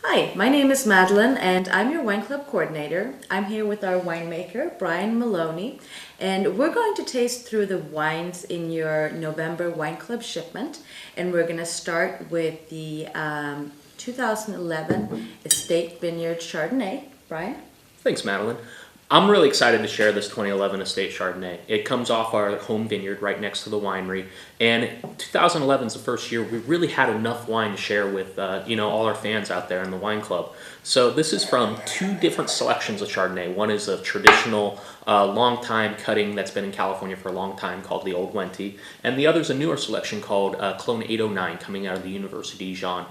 Hi, my name is Madeline and I'm your wine club coordinator. I'm here with our winemaker, Brian Maloney, and we're going to taste through the wines in your November wine club shipment. And we're going to start with the 2011 Estate Vineyard Chardonnay. Brian? Thanks, Madeline. I'm really excited to share this 2011 Estate Chardonnay. It comes off our home vineyard right next to the winery, and 2011 is the first year we really had enough wine to share with all our fans out there in the wine club. So this is from two different selections of Chardonnay. One is a traditional long time cutting that's been in California for a long time called the Old Wente, and the other is a newer selection called Clone 809 coming out of the University of Dijon.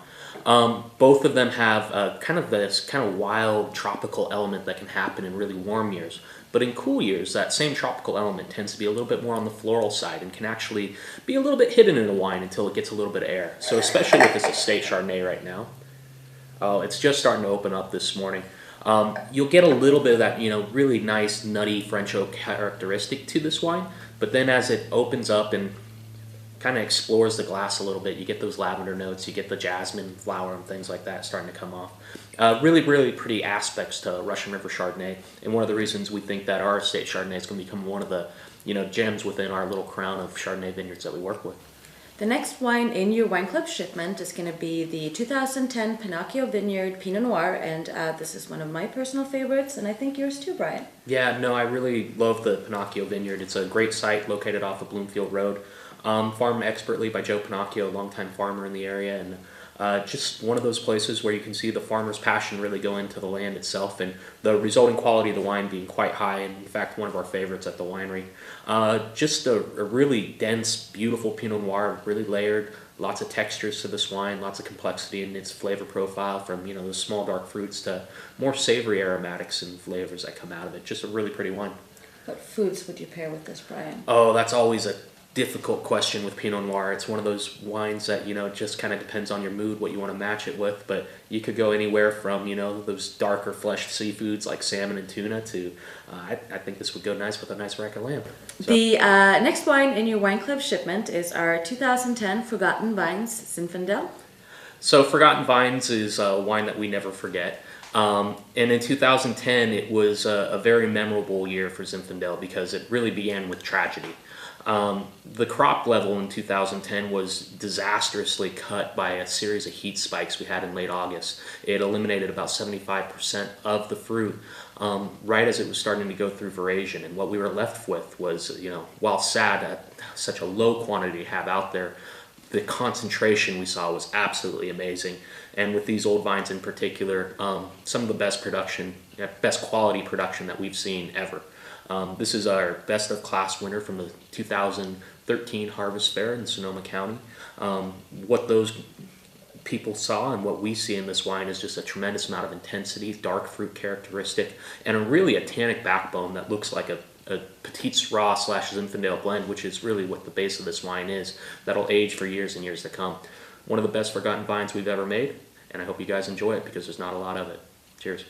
Both of them have kind of this kind of wild tropical element that can happen in really warm years. But in cool years, that same tropical element tends to be a little bit more on the floral side and can actually be a little bit hidden in a wine until it gets a little bit of air. So especially with this Estate Chardonnay right now. Oh, it's just starting to open up this morning. You'll get a little bit of that, really nice nutty French oak characteristic to this wine. But then as it opens up and kind of explores the glass a little bit, you get those lavender notes, you get the jasmine flower and things like that starting to come off. Really, really pretty aspects to Russian River Chardonnay, and one of the reasons we think that our Estate Chardonnay is going to become one of the gems within our little crown of Chardonnay vineyards that we work with. The next wine in your wine club shipment is going to be the 2010 Pinocchio Vineyard Pinot Noir, and this is one of my personal favorites, and I think yours too, Brian. Yeah, no, I really love the Pinocchio Vineyard. It's a great site located off of Bloomfield Road. Farmed expertly by Joe Pinocchio, a longtime farmer in the area, and just one of those places where you can see the farmer's passion really go into the land itself, and the resulting quality of the wine being quite high, and in fact one of our favorites at the winery. Just a really dense, beautiful Pinot Noir, really layered, lots of textures to this wine, lots of complexity in its flavor profile, from the small dark fruits to more savory aromatics and flavors that come out of it. Just a really pretty wine. What foods would you pair with this, Brian? Oh, that's always a difficult question with Pinot Noir. It's one of those wines that, just kind of depends on your mood, what you want to match it with, but you could go anywhere from, those darker fleshed seafoods like salmon and tuna to, I think this would go nice with a nice rack of lamb. So. The next wine in your wine club shipment is our 2010 Forgotten Vines Zinfandel. So Forgotten Vines is a wine that we never forget. And in 2010, it was a very memorable year for Zinfandel because it really began with tragedy. The crop level in 2010 was disastrously cut by a series of heat spikes we had in late August. It eliminated about 75% of the fruit right as it was starting to go through veraison. And what we were left with was, while sad at such a low quantity to have out there, the concentration we saw was absolutely amazing. And with these old vines in particular, some of the best quality production that we've seen ever. This is our best of class winner from the 2013 Harvest Fair in Sonoma County. What those people saw and what we see in this wine is just a tremendous amount of intensity, dark fruit characteristic, and a tannic backbone that looks like a Petit Syrah / Zinfandel blend, which is really what the base of this wine is, that'll age for years and years to come. One of the best forgotten vines we've ever made, and I hope you guys enjoy it because there's not a lot of it. Cheers.